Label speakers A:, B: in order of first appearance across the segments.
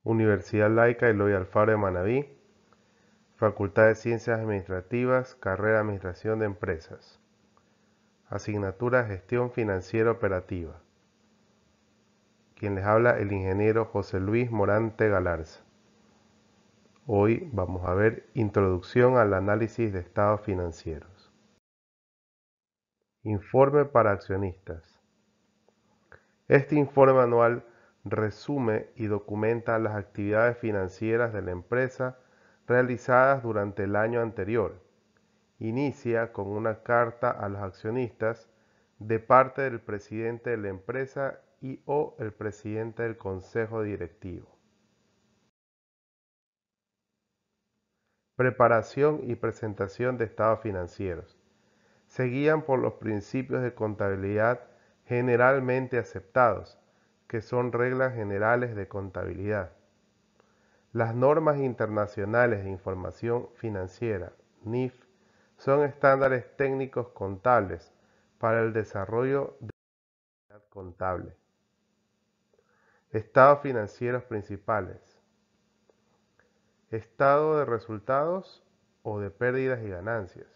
A: Universidad Laica Eloy Alfaro de Manabí, Facultad de Ciencias Administrativas, Carrera Administración de Empresas. Asignatura Gestión Financiera Operativa. Quien les habla, el ingeniero José Luis Morante Galarza. Hoy vamos a ver Introducción al análisis de estados financieros. Informe para accionistas. Este informe anual resume y documenta las actividades financieras de la empresa realizadas durante el año anterior. Inicia con una carta a los accionistas de parte del presidente de la empresa y/o el presidente del consejo directivo. Preparación y presentación de estados financieros. Se guían por los principios de contabilidad generalmente aceptados, que son reglas generales de contabilidad. Las normas internacionales de información financiera, NIF, son estándares técnicos contables para el desarrollo de la actividad contable. Estados financieros principales. Estado de resultados o de pérdidas y ganancias.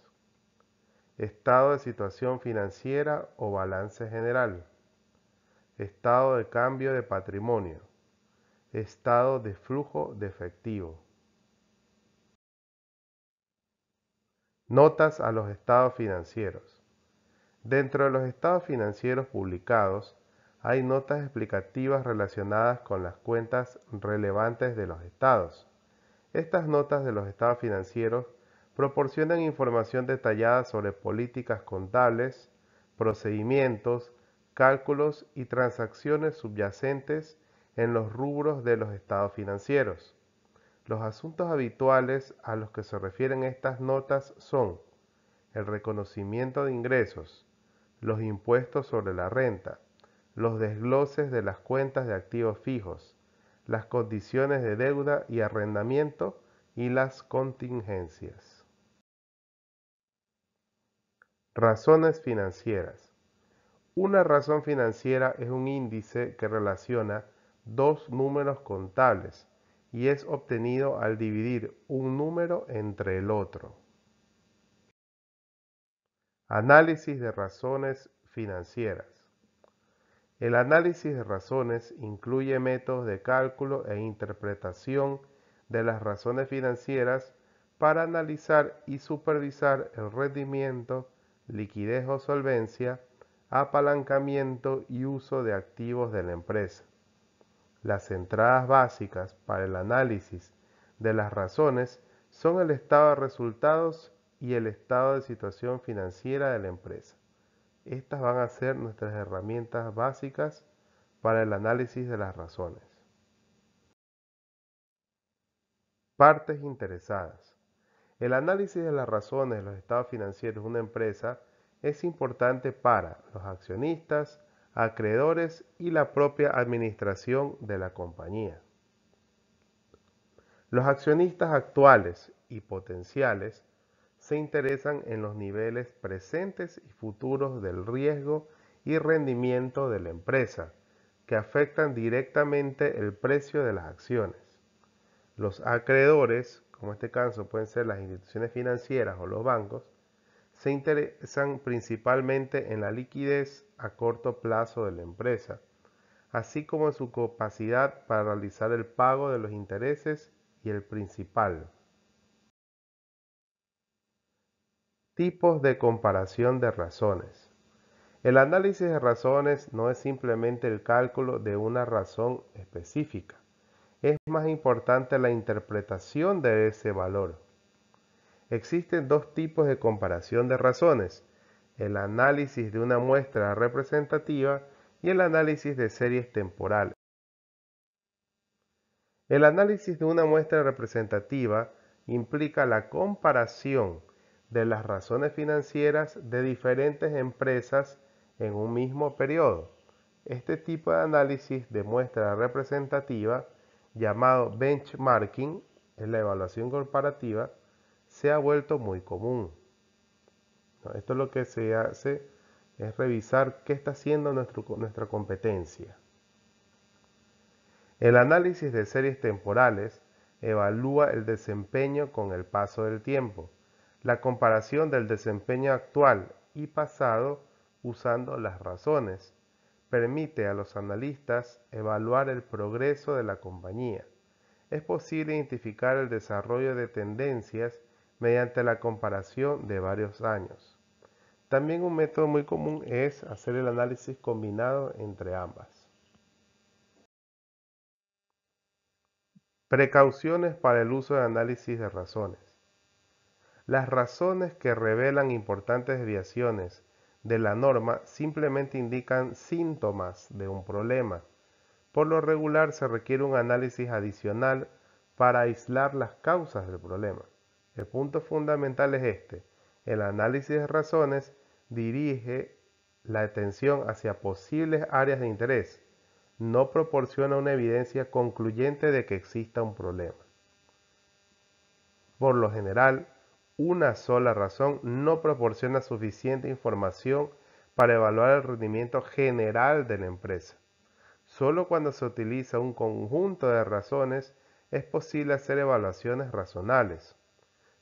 A: Estado de situación financiera o balance general. Estado de cambio de patrimonio. Estado de flujo de efectivo. Notas a los estados financieros. Dentro de los estados financieros publicados, hay notas explicativas relacionadas con las cuentas relevantes de los estados. Estas notas de los estados financieros proporcionan información detallada sobre políticas contables, procedimientos, cálculos y transacciones subyacentes en los rubros de los estados financieros. Los asuntos habituales a los que se refieren estas notas son el reconocimiento de ingresos, los impuestos sobre la renta, los desgloses de las cuentas de activos fijos, las condiciones de deuda y arrendamiento y las contingencias. Razones financieras. Una razón financiera es un índice que relaciona dos números contables y es obtenido al dividir un número entre el otro. Análisis de razones financieras. El análisis de razones incluye métodos de cálculo e interpretación de las razones financieras para analizar y supervisar el rendimiento, liquidez o solvencia, apalancamiento y uso de activos de la empresa. Las entradas básicas para el análisis de las razones son el estado de resultados y el estado de situación financiera de la empresa. Estas van a ser nuestras herramientas básicas para el análisis de las razones. Partes interesadas. El análisis de las razones de los estados financieros de una empresa es importante para los accionistas, acreedores y la propia administración de la compañía. Los accionistas actuales y potenciales se interesan en los niveles presentes y futuros del riesgo y rendimiento de la empresa, que afectan directamente el precio de las acciones. Los acreedores, como en este caso pueden ser las instituciones financieras o los bancos, se interesan principalmente en la liquidez a corto plazo de la empresa, así como en su capacidad para realizar el pago de los intereses y el principal. Tipos de comparación de razones. El análisis de razones no es simplemente el cálculo de una razón específica. Es más importante la interpretación de ese valor. Existen dos tipos de comparación de razones: el análisis de una muestra representativa y el análisis de series temporales. El análisis de una muestra representativa implica la comparación de las razones financieras de diferentes empresas en un mismo periodo. Este tipo de análisis de muestra representativa, llamado benchmarking, en la evaluación comparativa, se ha vuelto muy común. Esto lo que se hace es revisar qué está haciendo nuestra competencia. El análisis de series temporales evalúa el desempeño con el paso del tiempo, la comparación del desempeño actual y pasado usando las razones. Permite a los analistas evaluar el progreso de la compañía. Es posible identificar el desarrollo de tendencias mediante la comparación de varios años. También un método muy común es hacer el análisis combinado entre ambas. Precauciones para el uso de análisis de razones. Las razones que revelan importantes desviaciones de la norma simplemente indican síntomas de un problema. Por lo regular se requiere un análisis adicional para aislar las causas del problema. El punto fundamental es este: el análisis de razones dirige la atención hacia posibles áreas de interés, no proporciona una evidencia concluyente de que exista un problema. Por lo general, una sola razón no proporciona suficiente información para evaluar el rendimiento general de la empresa. Solo cuando se utiliza un conjunto de razones es posible hacer evaluaciones razonables.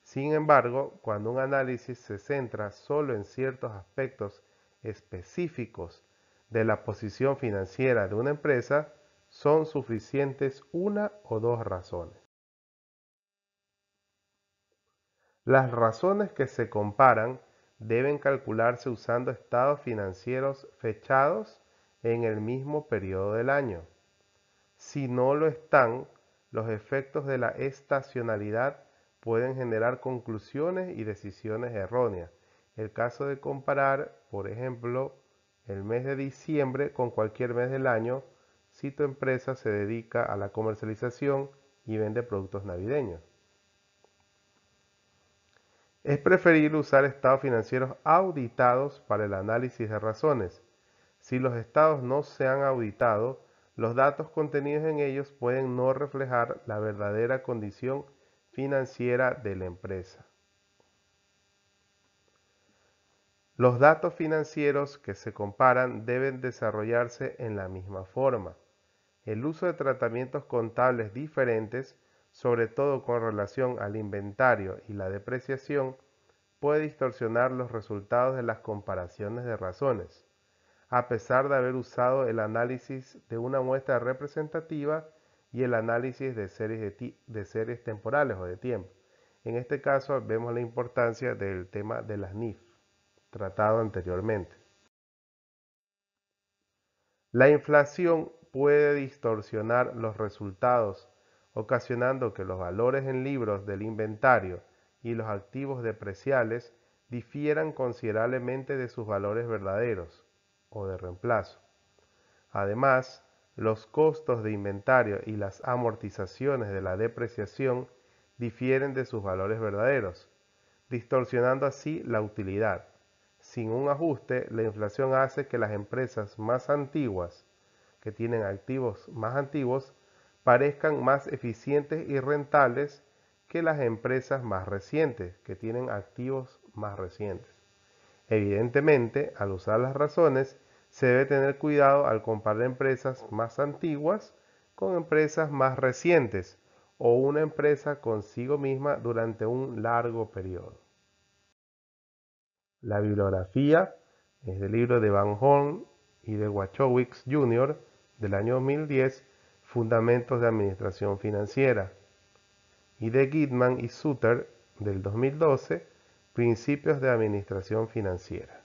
A: Sin embargo, cuando un análisis se centra solo en ciertos aspectos específicos de la posición financiera de una empresa, son suficientes una o dos razones. Las razones que se comparan deben calcularse usando estados financieros fechados en el mismo periodo del año. Si no lo están, los efectos de la estacionalidad pueden generar conclusiones y decisiones erróneas. El caso de comparar, por ejemplo, el mes de diciembre con cualquier mes del año si tu empresa se dedica a la comercialización y vende productos navideños. Es preferible usar estados financieros auditados para el análisis de razones. Si los estados no se han auditado, los datos contenidos en ellos pueden no reflejar la verdadera condición financiera de la empresa. Los datos financieros que se comparan deben desarrollarse en la misma forma. El uso de tratamientos contables diferentes, sobre todo con relación al inventario y la depreciación, puede distorsionar los resultados de las comparaciones de razones. A pesar de haber usado el análisis de una muestra representativa y el análisis de series temporales o de tiempo. En este caso vemos la importancia del tema de las NIF, tratado anteriormente. La inflación puede distorsionar los resultados, ocasionando que los valores en libros del inventario y los activos depreciables difieran considerablemente de sus valores verdaderos o de reemplazo. Además, los costos de inventario y las amortizaciones de la depreciación difieren de sus valores verdaderos, distorsionando así la utilidad. Sin un ajuste, la inflación hace que las empresas más antiguas, que tienen activos más antiguos, parezcan más eficientes y rentables que las empresas más recientes, que tienen activos más recientes. Evidentemente, al usar las razones, se debe tener cuidado al comparar empresas más antiguas con empresas más recientes o una empresa consigo misma durante un largo periodo. La bibliografía es del libro de Van Horn y de Wachowicz Jr. del año 2010, Fundamentos de Administración Financiera, y de Gitman y Suter del 2012, Principios de Administración Financiera.